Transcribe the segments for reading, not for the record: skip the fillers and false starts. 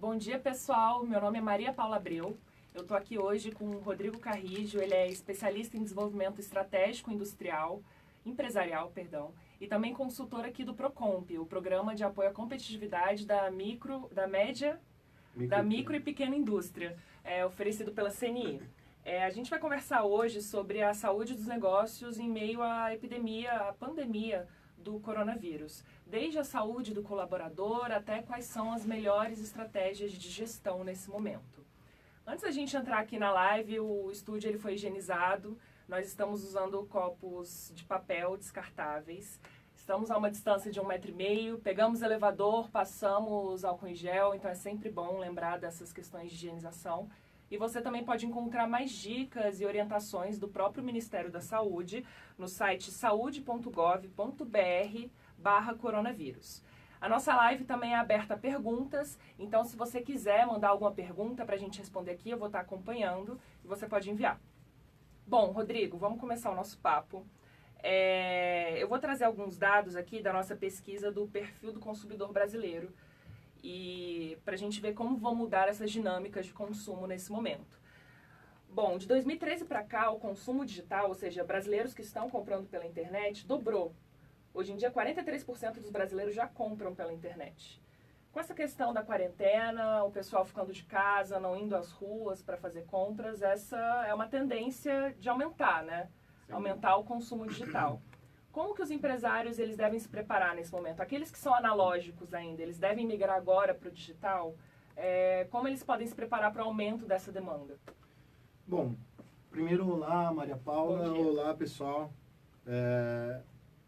Bom dia, pessoal. Meu nome é Maria Paula Abreu. Eu estou aqui hoje com o Rodrigo Carrijo. Ele é especialista em desenvolvimento estratégico industrial, empresarial, perdão, e também consultor aqui do Procomp, o Programa de Apoio à Competitividade da Micro e Pequena Indústria, oferecido pela CNI. A gente vai conversar hoje sobre a saúde dos negócios em meio à epidemia, à pandemia do coronavírus. Desde a saúde do colaborador até quais são as melhores estratégias de gestão nesse momento. Antes da gente entrar aqui na live, o estúdio ele foi higienizado. Nós estamos usando copos de papel descartáveis. Estamos a uma distância de 1,5 m. Pegamos elevador, passamos álcool em gel. Então é sempre bom lembrar dessas questões de higienização. E você também pode encontrar mais dicas e orientações do próprio Ministério da Saúde no site saude.gov.br/coronavírus. A nossa live também é aberta a perguntas, então se você quiser mandar alguma pergunta para a gente responder aqui, eu vou estar acompanhando e você pode enviar. Bom, Rodrigo, vamos começar o nosso papo. Eu vou trazer alguns dados aqui da nossa pesquisa do perfil do consumidor brasileiro, e para a gente ver como vão mudar essas dinâmicas de consumo nesse momento. Bom, de 2013 para cá, o consumo digital, ou seja, brasileiros que estão comprando pela internet, dobrou. Hoje em dia, 43% dos brasileiros já compram pela internet. Com essa questão da quarentena, o pessoal ficando de casa, não indo às ruas para fazer compras, essa é uma tendência de aumentar, né? Sim. Aumentar o consumo digital. Como que os empresários eles devem se preparar nesse momento? Aqueles que são analógicos ainda, eles devem migrar agora para o digital? Como eles podem se preparar para o aumento dessa demanda? Bom, primeiro, olá, Maria Paula. Olá, pessoal.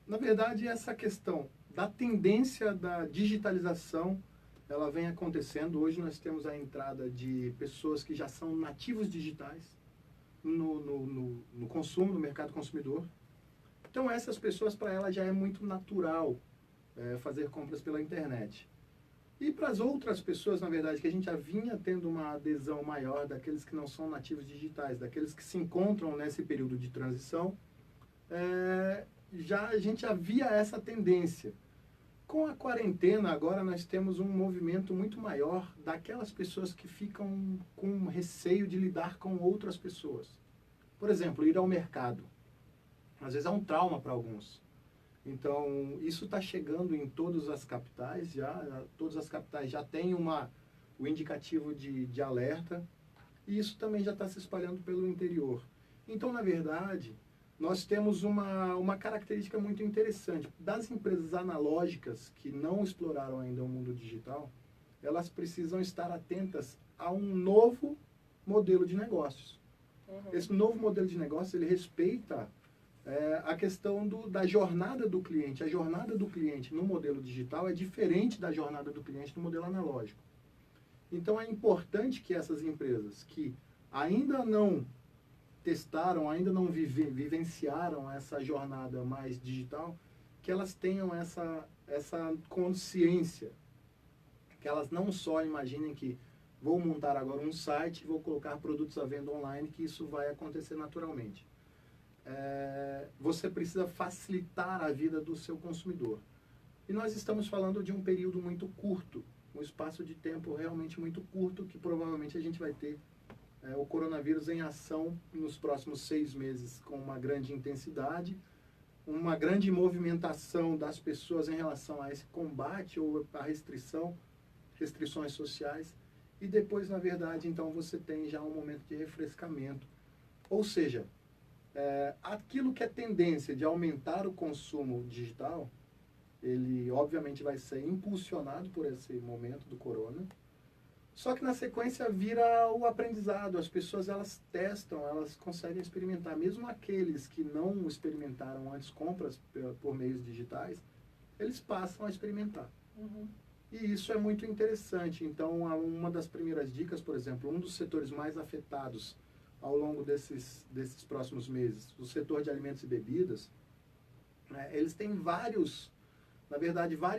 Na verdade, essa questão da tendência da digitalização, ela vem acontecendo. Hoje nós temos a entrada de pessoas que já são nativos digitais no consumo, no mercado consumidor. Então, essas pessoas, para elas, já é muito natural fazer compras pela internet. E para as outras pessoas, na verdade, que a gente já vinha tendo uma adesão maior daqueles que não são nativos digitais, daqueles que se encontram nesse período de transição, a gente já via essa tendência. Com a quarentena, agora nós temos um movimento muito maior daquelas pessoas que ficam com receio de lidar com outras pessoas. Por exemplo, ir ao mercado. Às vezes é um trauma para alguns. Então, isso está chegando em todas as capitais, todas as capitais já têm o indicativo de alerta, e isso também já está se espalhando pelo interior. Então, na verdade, nós temos uma característica muito interessante. Das empresas analógicas que não exploraram ainda o mundo digital, elas precisam estar atentas a um novo modelo de negócios. Uhum. Esse novo modelo de negócio, ele respeita a questão da jornada do cliente. A jornada do cliente no modelo digital é diferente da jornada do cliente no modelo analógico. Então, é importante que essas empresas que ainda não testaram, ainda não vivenciaram essa jornada mais digital, que elas tenham essa consciência, que elas não só imaginem que vou montar agora um site, vou colocar produtos à venda online, que isso vai acontecer naturalmente. Você precisa facilitar a vida do seu consumidor. E nós estamos falando de um período muito curto, um espaço de tempo realmente muito curto, que provavelmente a gente vai ter o coronavírus em ação nos próximos 6 meses, com uma grande intensidade, uma grande movimentação das pessoas em relação a esse combate ou a restrições sociais, e depois, na verdade, então você tem já um momento de refrescamento. Ou seja, aquilo que é tendência de aumentar o consumo digital, ele obviamente vai ser impulsionado por esse momento do corona. Só que na sequência vira o aprendizado. As pessoas elas testam, elas conseguem experimentar. Mesmo aqueles que não experimentaram antes compras por meios digitais, eles passam a experimentar. Uhum. E isso é muito interessante. Então, uma das primeiras dicas, por exemplo, um dos setores mais afetados ao longo desses próximos meses, o setor de alimentos e bebidas, eles têm várias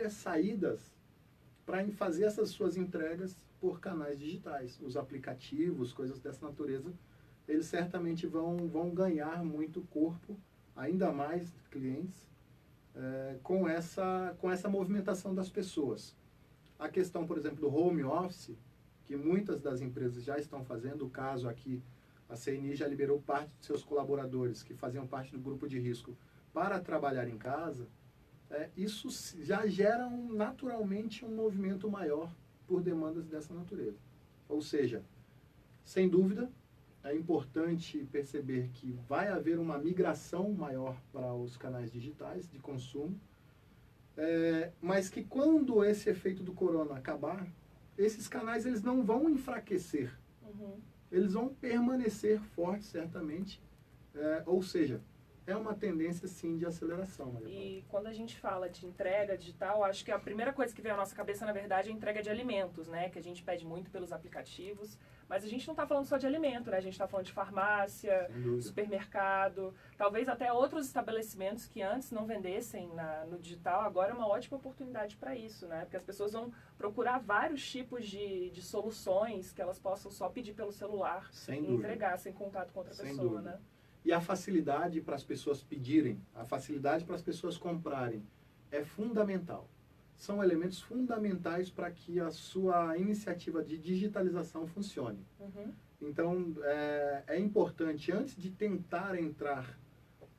saídas para fazer essas suas entregas por canais digitais. Os aplicativos, coisas dessa natureza, eles certamente vão ganhar muito corpo, ainda mais clientes, com essa movimentação das pessoas. A questão, por exemplo, do home office, que muitas das empresas já estão fazendo. O caso aqui, a CNI já liberou parte de seus colaboradores que faziam parte do grupo de risco para trabalhar em casa. Isso já gera naturalmente um movimento maior por demandas dessa natureza. Ou seja, sem dúvida, é importante perceber que vai haver uma migração maior para os canais digitais de consumo, mas que quando esse efeito do corona acabar, esses canais eles não vão enfraquecer. Uhum. Eles vão permanecer fortes, certamente. Ou seja, é uma tendência, sim, de aceleração. E quando a gente fala de entrega digital, acho que a primeira coisa que vem à nossa cabeça, na verdade, é a entrega de alimentos, né? Que a gente pede muito pelos aplicativos. Mas a gente não está falando só de alimento, né? A gente está falando de farmácia, supermercado, talvez até outros estabelecimentos que antes não vendessem no digital. Agora é uma ótima oportunidade para isso, né? Porque as pessoas vão procurar vários tipos de soluções que elas possam só pedir pelo celular e entregar sem contato com outra pessoa, né? E a facilidade para as pessoas pedirem, a facilidade para as pessoas comprarem é fundamental. São elementos fundamentais para que a sua iniciativa de digitalização funcione. Uhum. Então, é importante, antes de tentar entrar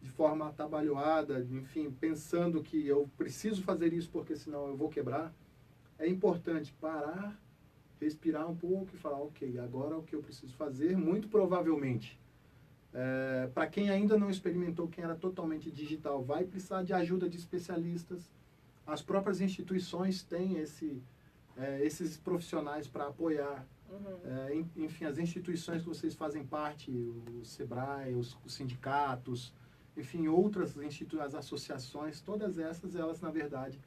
de forma atabalhoada, enfim, pensando que eu preciso fazer isso porque senão eu vou quebrar, é importante parar, respirar um pouco e falar, ok, agora o que eu preciso fazer, muito provavelmente, para quem ainda não experimentou, quem era totalmente digital, vai precisar de ajuda de especialistas. As próprias instituições têm esses profissionais para apoiar. Uhum. Enfim, as instituições que vocês fazem parte, o SEBRAE, os sindicatos, enfim, outras as associações, todas essas, elas, na verdade,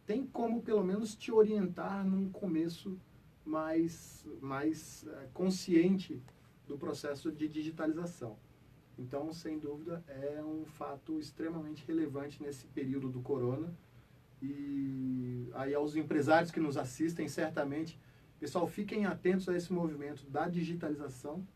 têm como, pelo menos, te orientar num começo mais consciente do processo de digitalização. Então, sem dúvida, é um fato extremamente relevante nesse período do corona. E aí aos empresários que nos assistem, certamente, pessoal, fiquem atentos a esse movimento da digitalização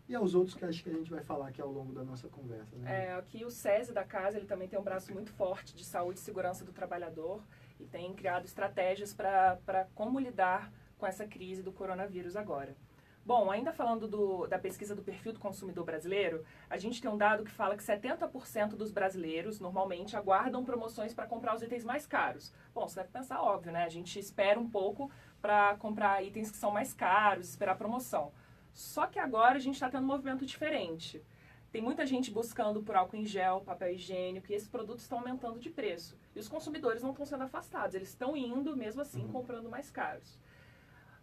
e aos outros que acho que a gente vai falar aqui ao longo da nossa conversa. Né? Aqui o SESI da casa, ele também tem um braço muito forte de saúde e segurança do trabalhador e tem criado estratégias para como lidar com essa crise do coronavírus agora. Bom, ainda falando da pesquisa do perfil do consumidor brasileiro, a gente tem um dado que fala que 70% dos brasileiros, normalmente, aguardam promoções para comprar os itens mais caros. Bom, você deve pensar, óbvio, né? A gente espera um pouco para comprar itens que são mais caros, esperar promoção. Só que agora a gente está tendo um movimento diferente. Tem muita gente buscando por álcool em gel, papel higiênico, e esses produtos estão aumentando de preço. E os consumidores não estão sendo afastados, eles estão indo, mesmo assim, comprando mais caros.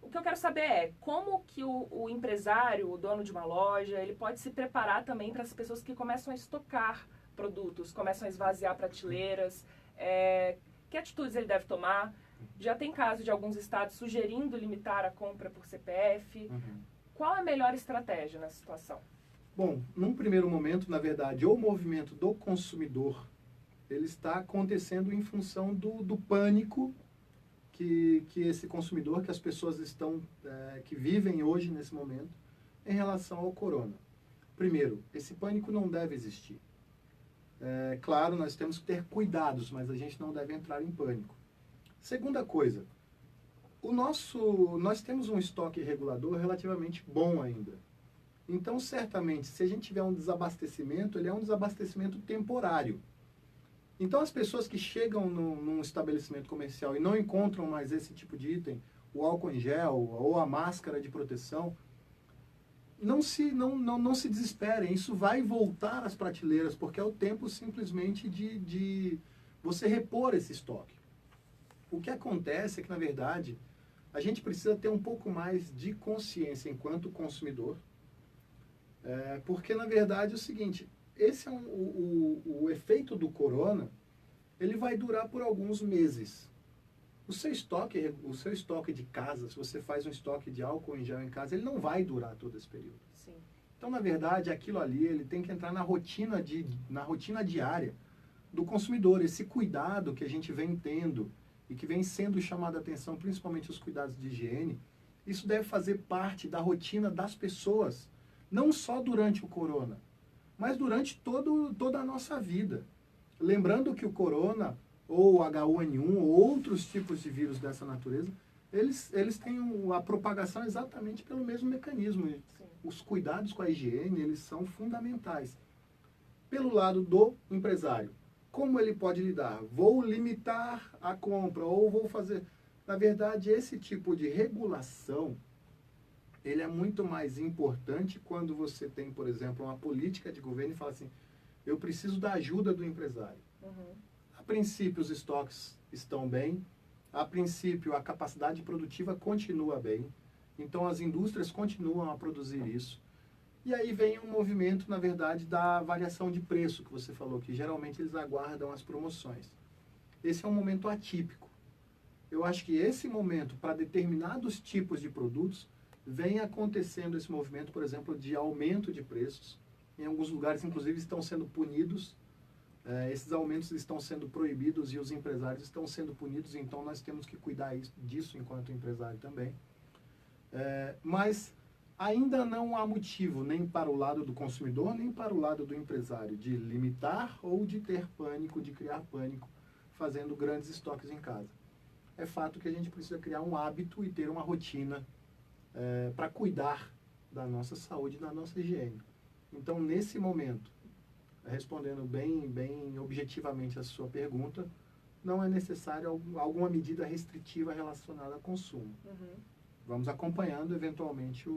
O que eu quero saber é como que o empresário, o dono de uma loja, ele pode se preparar também para as pessoas que começam a estocar produtos, começam a esvaziar prateleiras, que atitudes ele deve tomar? Já tem caso de alguns estados sugerindo limitar a compra por CPF. Uhum. Qual é a melhor estratégia nessa situação? Bom, num primeiro momento, na verdade, o movimento do consumidor, ele está acontecendo em função do pânico que esse consumidor, que as pessoas estão, que vivem hoje nesse momento, em relação ao corona. Primeiro, esse pânico não deve existir. Claro, nós temos que ter cuidados, mas a gente não deve entrar em pânico. Segunda coisa, nós temos um estoque regulador relativamente bom ainda. Então, certamente, se a gente tiver um desabastecimento, ele é um desabastecimento temporário. Então, as pessoas que chegam num estabelecimento comercial e não encontram mais esse tipo de item, o álcool em gel ou a máscara de proteção, não se desesperem. Isso vai voltar às prateleiras, porque é o tempo simplesmente de você repor esse estoque. O que acontece é que, na verdade, a gente precisa ter um pouco mais de consciência enquanto consumidor, porque, na verdade, é o seguinte... Esse é o efeito do corona, ele vai durar por alguns meses. O seu estoque de casa, se você faz um estoque de álcool em gel em casa, ele não vai durar todo esse período. Sim. Então, na verdade, aquilo ali, ele tem que entrar na rotina diária do consumidor. Esse cuidado que a gente vem tendo e que vem sendo chamado a atenção, principalmente os cuidados de higiene, isso deve fazer parte da rotina das pessoas, não só durante o corona, mas durante toda a nossa vida. Lembrando que o corona, ou o H1N1, ou outros tipos de vírus dessa natureza, eles têm a propagação exatamente pelo mesmo mecanismo. Sim. Os cuidados com a higiene, eles são fundamentais. Pelo lado do empresário, como ele pode lidar? Vou limitar a compra ou vou fazer... Na verdade, esse tipo de regulação, ele é muito mais importante quando você tem, por exemplo, uma política de governo e fala assim, eu preciso da ajuda do empresário. Uhum. A princípio, os estoques estão bem, a princípio, a capacidade produtiva continua bem, então as indústrias continuam a produzir isso. E aí vem um movimento, na verdade, da variação de preço que você falou, que geralmente eles aguardam as promoções. Esse é um momento atípico. Eu acho que esse momento, para determinados tipos de produtos, vem acontecendo esse movimento, por exemplo, de aumento de preços. Em alguns lugares, inclusive, estão sendo punidos. Esses aumentos estão sendo proibidos e os empresários estão sendo punidos, então nós temos que cuidar disso enquanto empresário também. Mas ainda não há motivo nem para o lado do consumidor, nem para o lado do empresário de limitar ou de ter pânico, de criar pânico, fazendo grandes estoques em casa. É fato que a gente precisa criar um hábito e ter uma rotina para cuidar da nossa saúde e da nossa higiene. Então, nesse momento, respondendo bem objetivamente a sua pergunta, não é necessário alguma medida restritiva relacionada ao consumo. Uhum. Vamos acompanhando, eventualmente,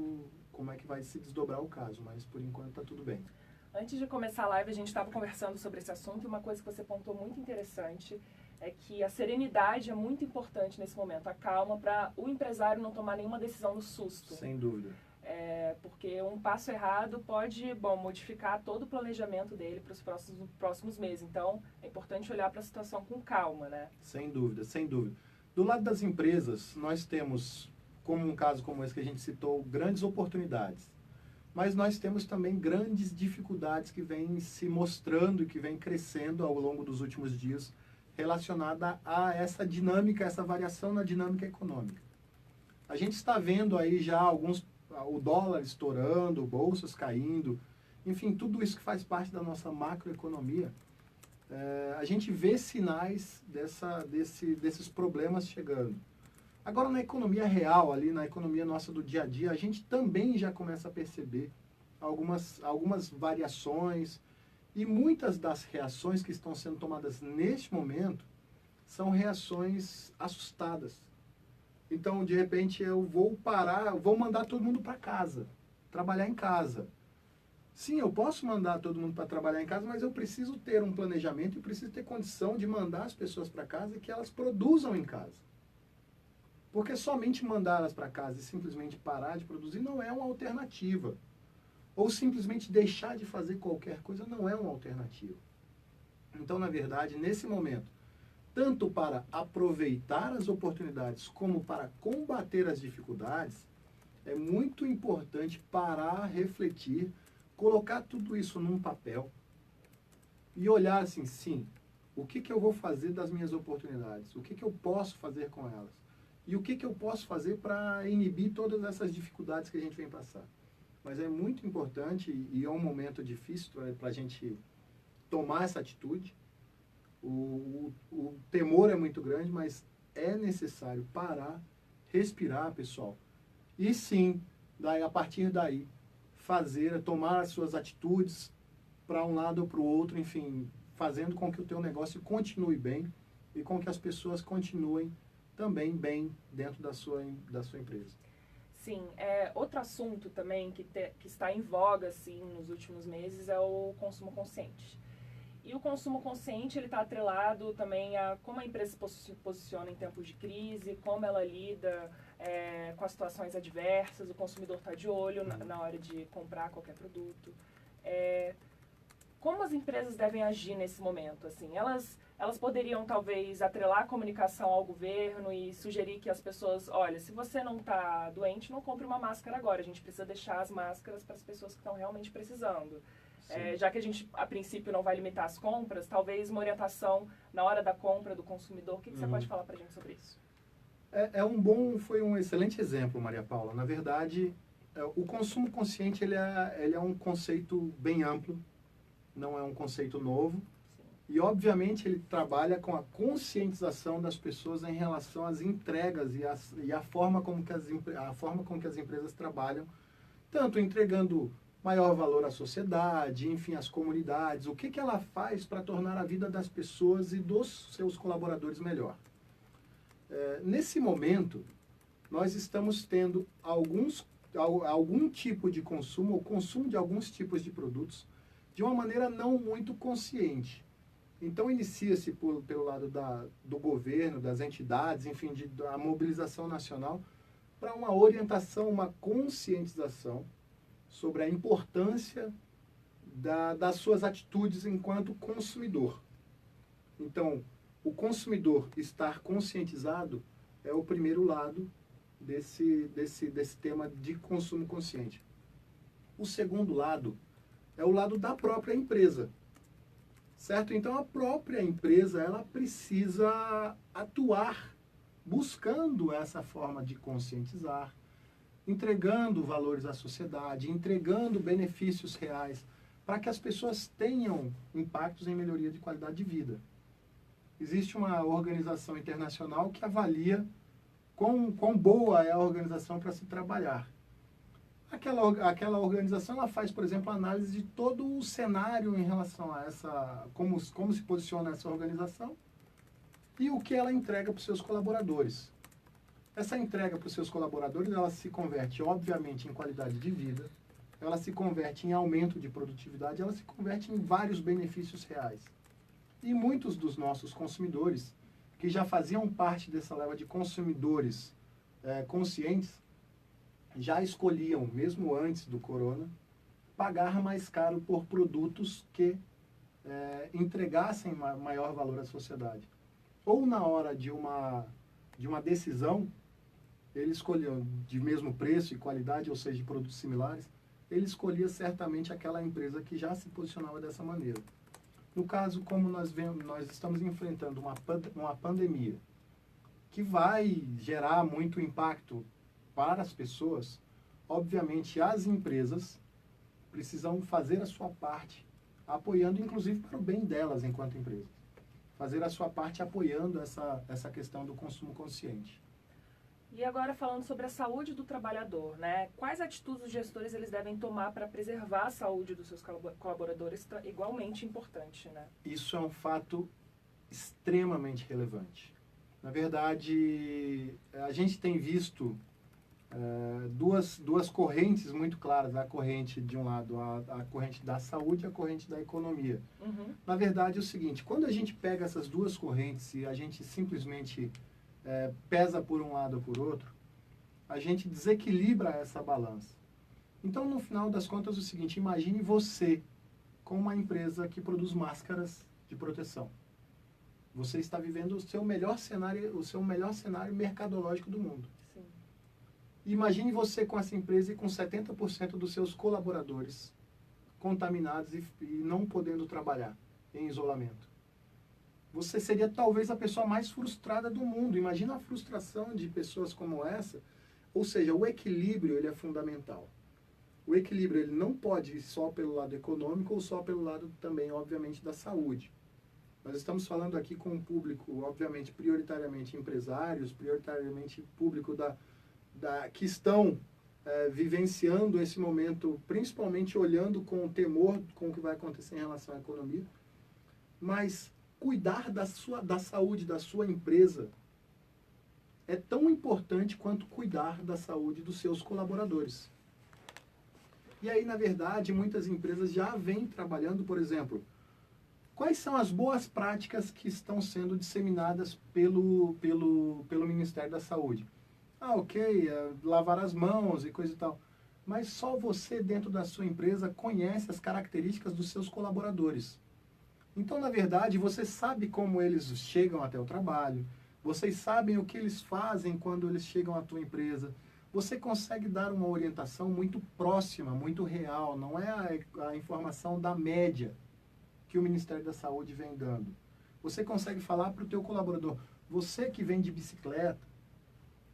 como é que vai se desdobrar o caso, mas, por enquanto, está tudo bem. Antes de começar a live, a gente estava conversando sobre esse assunto e uma coisa que você pontuou muito interessante é que a serenidade é muito importante nesse momento, a calma, para o empresário não tomar nenhuma decisão no susto. Sem dúvida. Porque um passo errado pode, modificar todo o planejamento dele para os próximos meses. Então, é importante olhar para a situação com calma, né? Sem dúvida, sem dúvida. Do lado das empresas, nós temos, como um caso como esse que a gente citou, grandes oportunidades. Mas nós temos também grandes dificuldades que vêm se mostrando e que vêm crescendo ao longo dos últimos dias, relacionada a essa dinâmica, essa variação na dinâmica econômica. A gente está vendo aí já o dólar estourando, bolsas caindo, enfim, tudo isso que faz parte da nossa macroeconomia. A gente vê sinais desses problemas chegando. Agora, na economia real, ali na economia nossa do dia a dia, a gente também já começa a perceber algumas variações. E muitas das reações que estão sendo tomadas neste momento são reações assustadas. Então, de repente, eu vou mandar todo mundo para casa, trabalhar em casa. Sim, eu posso mandar todo mundo para trabalhar em casa, mas eu preciso ter um planejamento e preciso ter condição de mandar as pessoas para casa e que elas produzam em casa. Porque somente mandá-las para casa e simplesmente parar de produzir não é uma alternativa. Ou simplesmente deixar de fazer qualquer coisa não é uma alternativa. Então, na verdade, nesse momento, tanto para aproveitar as oportunidades como para combater as dificuldades, é muito importante parar, refletir, colocar tudo isso num papel e olhar assim, sim, o que eu vou fazer das minhas oportunidades? O que eu posso fazer com elas? E o que eu posso fazer para inibir todas essas dificuldades que a gente vem passar? Mas é muito importante e é um momento difícil para a gente tomar essa atitude. O temor é muito grande, mas é necessário parar, respirar, pessoal. E sim, a partir daí, tomar as suas atitudes para um lado ou para o outro, enfim, fazendo com que o teu negócio continue bem e com que as pessoas continuem também bem dentro da sua empresa. Sim, outro assunto também que está em voga assim, nos últimos meses é o consumo consciente. E o consumo consciente ele está atrelado também a como a empresa se posiciona em tempos de crise, como ela lida com as situações adversas, o consumidor está de olho na hora de comprar qualquer produto. Como as empresas devem agir nesse momento? Assim, elas poderiam talvez atrelar a comunicação ao governo e sugerir que as pessoas, olha, se você não está doente, não compre uma máscara agora, a gente precisa deixar as máscaras para as pessoas que estão realmente precisando. Já que a gente, a princípio, não vai limitar as compras, talvez uma orientação na hora da compra do consumidor. O que você pode falar para a gente sobre isso? Foi um excelente exemplo, Maria Paula. Na verdade, o consumo consciente ele é um conceito bem amplo, não é um conceito novo. Sim. E, obviamente, ele trabalha com a conscientização das pessoas em relação às entregas e a forma como que as empresas trabalham, tanto entregando maior valor à sociedade, enfim, às comunidades, o que ela faz para tornar a vida das pessoas e dos seus colaboradores melhor. Nesse momento, nós estamos tendo algum tipo de consumo, ou consumo de alguns tipos de produtos, de uma maneira não muito consciente. Então, inicia-se pelo lado do governo, das entidades, enfim, da mobilização nacional, para uma orientação, uma conscientização sobre a importância das suas atitudes enquanto consumidor. Então, o consumidor estar conscientizado é o primeiro lado desse tema de consumo consciente. O segundo lado é o lado da própria empresa. Certo? Então, a própria empresa, ela precisa atuar buscando essa forma de conscientizar, entregando valores à sociedade, entregando benefícios reais, para que as pessoas tenham impactos em melhoria de qualidade de vida. Existe uma organização internacional que avalia quão boa é a organização para se trabalhar. Aquela organização, ela faz, por exemplo, análise de todo o cenário em relação a como se posiciona essa organização e o que ela entrega para os seus colaboradores. Essa entrega para os seus colaboradores, ela se converte, obviamente, em qualidade de vida, ela se converte em aumento de produtividade, ela se converte em vários benefícios reais. E muitos dos nossos consumidores, que já faziam parte dessa leva de consumidores conscientes, já escolhiam, mesmo antes do corona, pagar mais caro por produtos que entregassem maior valor à sociedade. Ou na hora de uma decisão, ele escolheu de mesmo preço e qualidade, ou seja, de produtos similares, ele escolhia certamente aquela empresa que já se posicionava dessa maneira. No caso, como nós estamos enfrentando uma pandemia que vai gerar muito impacto para as pessoas, obviamente as empresas precisam fazer a sua parte, apoiando inclusive para o bem delas enquanto empresas. Fazer a sua parte apoiando essa questão do consumo consciente. E agora falando sobre a saúde do trabalhador, né? Quais atitudes os gestores eles devem tomar para preservar a saúde dos seus colaboradores, igualmente importante, né? Isso é um fato extremamente relevante. Na verdade, a gente tem visto duas correntes muito claras, a corrente de um lado, a corrente da saúde e a corrente da economia. Uhum. Na verdade é o seguinte, quando a gente pega essas duas correntes e a gente simplesmente pesa por um lado ou por outro, a gente desequilibra essa balança. Então, no final das contas, é o seguinte, imagine você com uma empresa que produz máscaras de proteção. Você está vivendo o seu melhor cenário mercadológico do mundo. Sim. Imagine você com essa empresa e com 70% dos seus colaboradores contaminados e não podendo trabalhar em isolamento. Você seria talvez a pessoa mais frustrada do mundo. Imagina a frustração de pessoas como essa. Ou seja, o equilíbrio ele é fundamental. O equilíbrio ele não pode ir só pelo lado econômico ou só pelo lado também, obviamente, da saúde. Nós estamos falando aqui com um público, obviamente, prioritariamente empresários, prioritariamente público que estão vivenciando esse momento, principalmente olhando com temor com o que vai acontecer em relação à economia. Mas cuidar da saúde da sua empresa é tão importante quanto cuidar da saúde dos seus colaboradores. E aí, na verdade, muitas empresas já vêm trabalhando, por exemplo, quais são as boas práticas que estão sendo disseminadas pelo Ministério da Saúde? Lavar as mãos e coisa e tal. Mas só você, dentro da sua empresa, conhece as características dos seus colaboradores. Então, na verdade, você sabe como eles chegam até o trabalho, vocês sabem o que eles fazem quando eles chegam à tua empresa. Você consegue dar uma orientação muito próxima, muito real, não é a informação da média que o Ministério da Saúde vem dando. Você consegue falar para o teu colaborador, você que vem de bicicleta,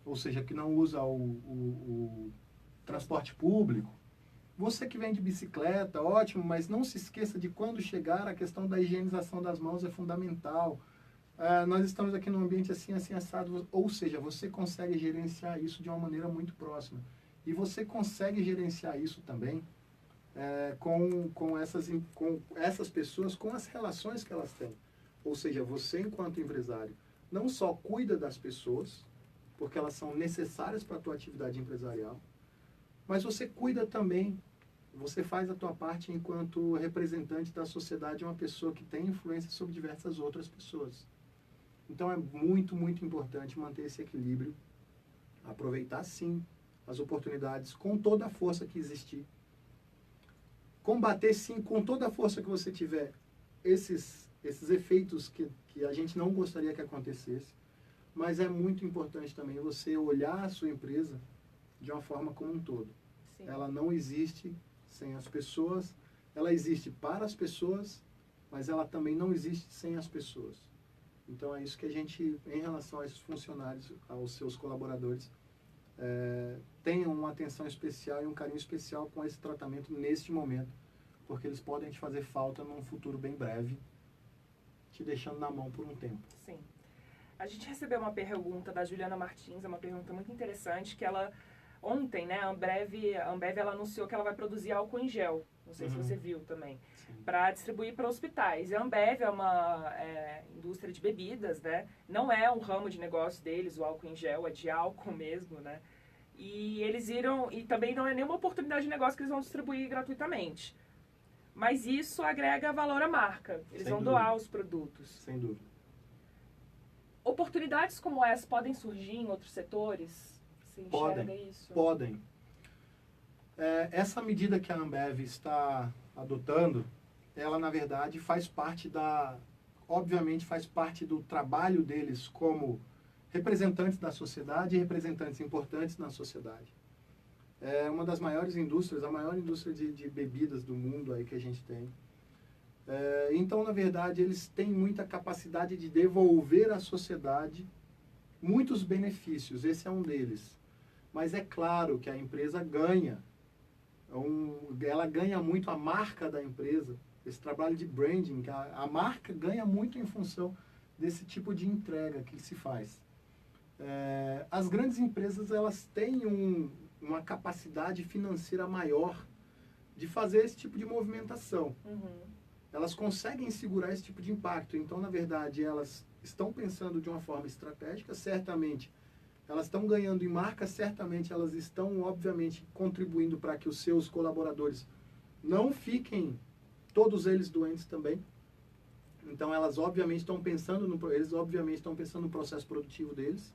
ou seja, que não usa o transporte público, Você que vem de bicicleta, ótimo, mas não se esqueça de quando chegar, a questão da higienização das mãos é fundamental. Nós estamos aqui num ambiente assim, assim, assado, ou seja, você consegue gerenciar isso de uma maneira muito próxima. E você consegue gerenciar isso também com essas pessoas, com as relações que elas têm. Ou seja, você, enquanto empresário, não só cuida das pessoas, porque elas são necessárias para a tua atividade empresarial, mas você cuida também, você faz a tua parte enquanto representante da sociedade, uma pessoa que tem influência sobre diversas outras pessoas. Então é muito, muito importante manter esse equilíbrio, aproveitar sim as oportunidades com toda a força que existir, combater sim com toda a força que você tiver esses efeitos que a gente não gostaria que acontecesse, mas é muito importante também você olhar a sua empresa de uma forma como um todo. Sim. Ela não existe sem as pessoas, ela existe para as pessoas, mas ela também não existe sem as pessoas. Então é isso que a gente, em relação a esses funcionários, aos seus colaboradores, tenham uma atenção especial e um carinho especial com esse tratamento neste momento, porque eles podem te fazer falta num futuro bem breve, te deixando na mão por um tempo. Sim. A gente recebeu uma pergunta da Juliana Martins, é uma pergunta muito interessante, que ela, ontem, né, a Ambev ela anunciou que ela vai produzir álcool em gel, não sei se você viu também, para distribuir para hospitais. E a Ambev é uma indústria de bebidas, né, não é um ramo de negócio deles, o álcool em gel, é de álcool mesmo, né, e eles viram, e também não é nenhuma oportunidade de negócio que eles vão distribuir gratuitamente. Mas isso agrega valor à marca, eles vão doar os produtos. Sem dúvida. Oportunidades como essa podem surgir em outros setores? Você enxerga isso? Podem. Essa medida que a Ambev está adotando, ela na verdade obviamente faz parte do trabalho deles como representantes da sociedade e representantes importantes na sociedade. É uma das maiores indústrias, a maior indústria de bebidas do mundo aí que a gente tem. Então, na verdade, eles têm muita capacidade de devolver à sociedade muitos benefícios, esse é um deles. Mas é claro que a empresa ganha, ela ganha muito, a marca da empresa, esse trabalho de branding, a marca ganha muito em função desse tipo de entrega que se faz. As grandes empresas, elas têm uma capacidade financeira maior de fazer esse tipo de movimentação. Elas conseguem segurar esse tipo de impacto. Então, na verdade, elas estão pensando de uma forma estratégica, certamente elas estão ganhando em marca, certamente elas estão, obviamente, contribuindo para que os seus colaboradores não fiquem, todos eles, doentes também. Então, eles obviamente estão pensando no processo produtivo deles.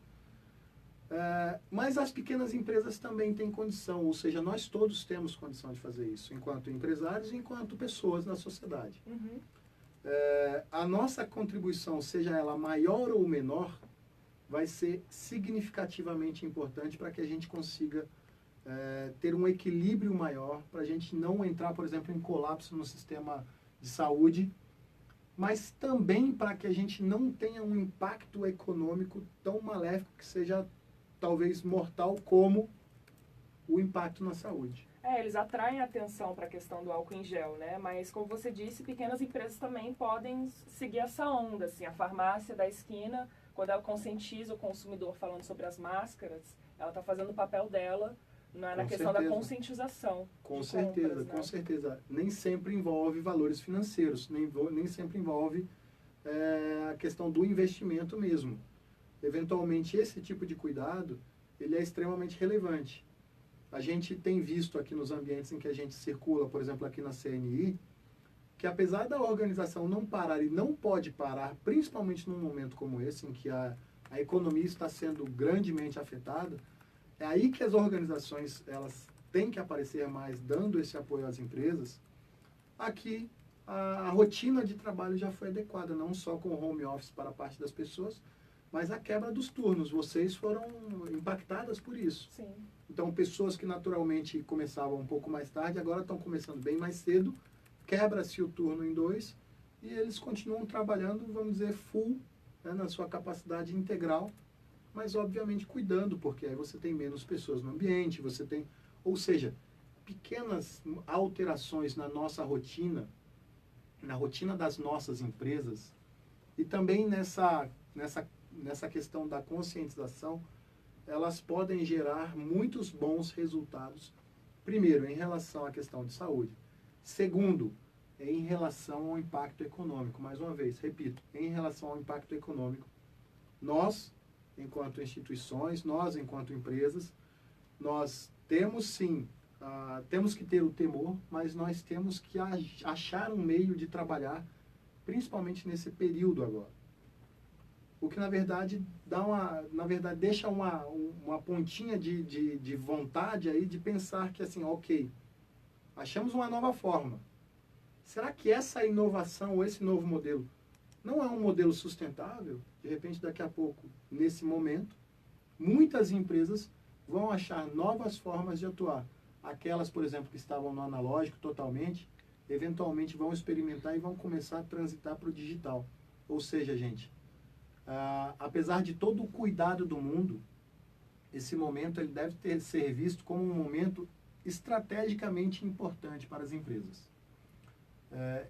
Mas as pequenas empresas também têm condição, ou seja, nós todos temos condição de fazer isso, enquanto empresários e enquanto pessoas na sociedade. A nossa contribuição, seja ela maior ou menor, vai ser significativamente importante para que a gente consiga ter um equilíbrio maior, para a gente não entrar, por exemplo, em colapso no sistema de saúde, mas também para que a gente não tenha um impacto econômico tão maléfico que seja talvez mortal como o impacto na saúde. Eles atraem atenção para a questão do álcool em gel, né? Mas, como você disse, pequenas empresas também podem seguir essa onda, assim. A farmácia da esquina, quando ela conscientiza o consumidor falando sobre as máscaras, ela está fazendo o papel dela na questão da conscientização. Com certeza, com certeza. Nem sempre envolve valores financeiros, nem sempre envolve a questão do investimento mesmo. Eventualmente, esse tipo de cuidado, ele é extremamente relevante. A gente tem visto aqui nos ambientes em que a gente circula, por exemplo, aqui na CNI, que apesar da organização não parar e não pode parar, principalmente num momento como esse, em que a economia está sendo grandemente afetada, é aí que as organizações elas têm que aparecer mais, dando esse apoio às empresas. Aqui, a rotina de trabalho já foi adequada, não só com o home office para a parte das pessoas, mas a quebra dos turnos. Vocês foram impactadas por isso. Sim. Então, pessoas que naturalmente começavam um pouco mais tarde, agora estão começando bem mais cedo, quebra-se o turno em 2 e eles continuam trabalhando, vamos dizer, full, né, na sua capacidade integral, mas obviamente cuidando, porque aí você tem menos pessoas no ambiente, ou seja, pequenas alterações na nossa rotina, na rotina das nossas empresas, e também nessa questão da conscientização, elas podem gerar muitos bons resultados. Primeiro, em relação à questão de saúde. Segundo, em relação ao impacto econômico. Mais uma vez, repito, em relação ao impacto econômico, nós, enquanto instituições, nós, enquanto empresas, nós temos sim, temos que ter o temor, mas nós temos que achar um meio de trabalhar, principalmente nesse período agora. O que, na verdade, deixa uma pontinha de vontade aí de pensar que, assim, ok, achamos uma nova forma. Será que essa inovação, ou esse novo modelo, não é um modelo sustentável? De repente, daqui a pouco, nesse momento, muitas empresas vão achar novas formas de atuar. Aquelas, por exemplo, que estavam no analógico totalmente, eventualmente vão experimentar e vão começar a transitar para o digital. Ou seja, gente, apesar de todo o cuidado do mundo, esse momento ele deve ser visto como um momento estrategicamente importante para as empresas.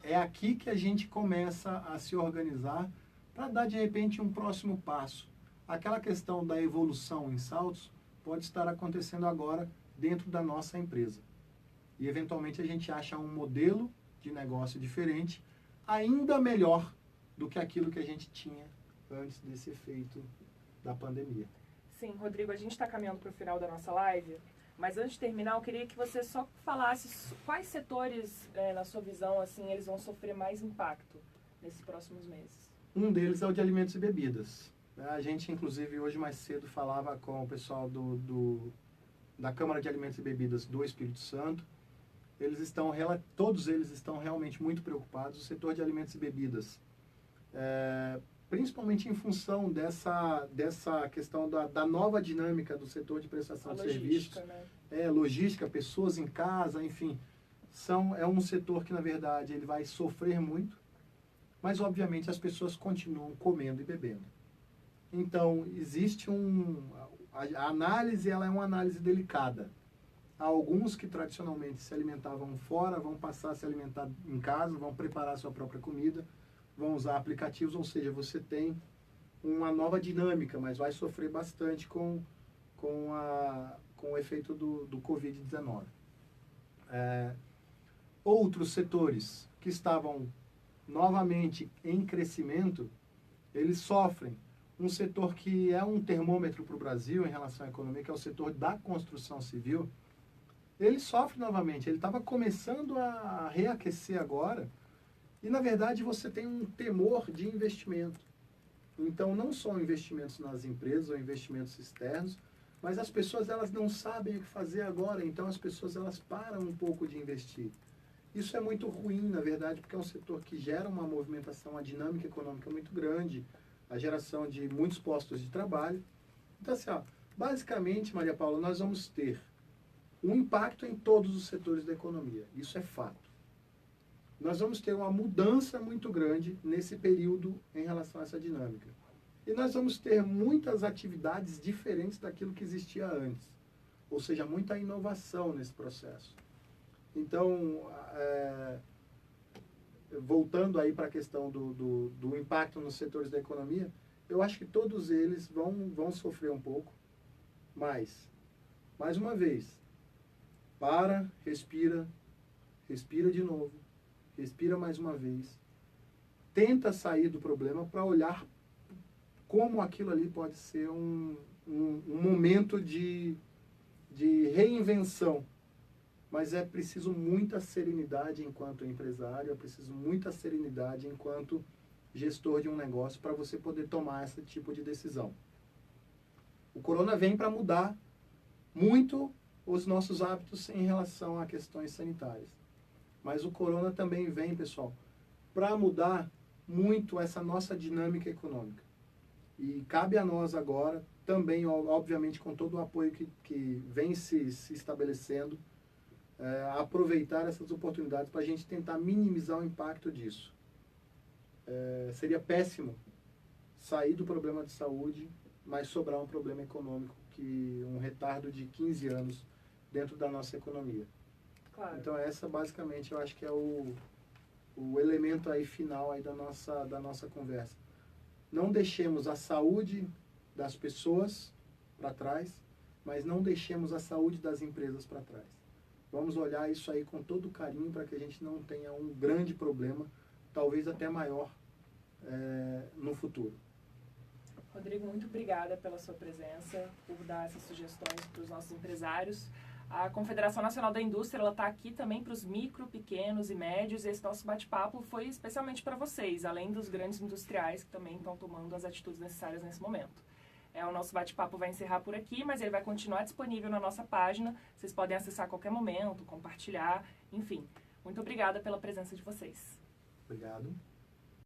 É aqui que a gente começa a se organizar para dar, de repente, um próximo passo. Aquela questão da evolução em saltos pode estar acontecendo agora dentro da nossa empresa. E, eventualmente, a gente acha um modelo de negócio diferente, ainda melhor do que aquilo que a gente tinha antes desse efeito da pandemia. Sim, Rodrigo, a gente está caminhando para o final da nossa live, mas antes de terminar, eu queria que você só falasse quais setores, na sua visão, assim, eles vão sofrer mais impacto nesses próximos meses. Um deles é o de alimentos e bebidas. A gente, inclusive, hoje mais cedo falava com o pessoal da Câmara de Alimentos e Bebidas do Espírito Santo. Todos eles estão realmente muito preocupados. O setor de alimentos e bebidas, principalmente em função dessa questão da nova dinâmica do setor de prestação de serviços. Né? Logística, pessoas em casa, enfim. É um setor que, na verdade, ele vai sofrer muito, mas, obviamente, as pessoas continuam comendo e bebendo. Então, existe a análise, ela é uma análise delicada. Há alguns que tradicionalmente se alimentavam fora, vão passar a se alimentar em casa, vão preparar sua própria comida, vão usar aplicativos, ou seja, você tem uma nova dinâmica, mas vai sofrer bastante com o efeito do Covid-19. Outros setores que estavam novamente em crescimento, eles sofrem. Um setor que é um termômetro para o Brasil em relação à economia, que é o setor da construção civil, ele sofre novamente. Ele estava começando a reaquecer agora, e, na verdade, você tem um temor de investimento. Então, não só investimentos nas empresas ou investimentos externos, mas as pessoas elas não sabem o que fazer agora, então as pessoas elas param um pouco de investir. Isso é muito ruim, na verdade, porque é um setor que gera uma movimentação, uma dinâmica econômica muito grande, a geração de muitos postos de trabalho. Então, assim, basicamente, Maria Paula, nós vamos ter um impacto em todos os setores da economia. Isso é fato. Nós vamos ter uma mudança muito grande nesse período em relação a essa dinâmica. E nós vamos ter muitas atividades diferentes daquilo que existia antes. Ou seja, muita inovação nesse processo. Então, voltando aí para a questão do impacto nos setores da economia, eu acho que todos eles vão sofrer um pouco, mas, mais uma vez, respira de novo, respira mais uma vez, tenta sair do problema para olhar como aquilo ali pode ser um momento de reinvenção. Mas é preciso muita serenidade enquanto empresário, é preciso muita serenidade enquanto gestor de um negócio para você poder tomar esse tipo de decisão. O corona vem para mudar muito os nossos hábitos em relação a questões sanitárias. Mas o corona também vem, pessoal, para mudar muito essa nossa dinâmica econômica. E cabe a nós agora, também, obviamente, com todo o apoio que vem se estabelecendo, aproveitar essas oportunidades para a gente tentar minimizar o impacto disso. Seria péssimo sair do problema de saúde, mas sobrar um problema econômico, um retardo de 15 anos dentro da nossa economia. Claro. Então essa basicamente eu acho que é o elemento aí final aí da nossa conversa. Não deixemos a saúde das pessoas para trás, mas não deixemos a saúde das empresas para trás. Vamos olhar isso aí com todo carinho para que a gente não tenha um grande problema, talvez até maior, no futuro. Rodrigo, muito obrigada pela sua presença, por dar essas sugestões para os nossos empresários. A Confederação Nacional da Indústria está aqui também para os micro, pequenos e médios, e esse nosso bate-papo foi especialmente para vocês, além dos grandes industriais que também estão tomando as atitudes necessárias nesse momento. O nosso bate-papo vai encerrar por aqui, mas ele vai continuar disponível na nossa página. Vocês podem acessar a qualquer momento, compartilhar, enfim. Muito obrigada pela presença de vocês. Obrigado.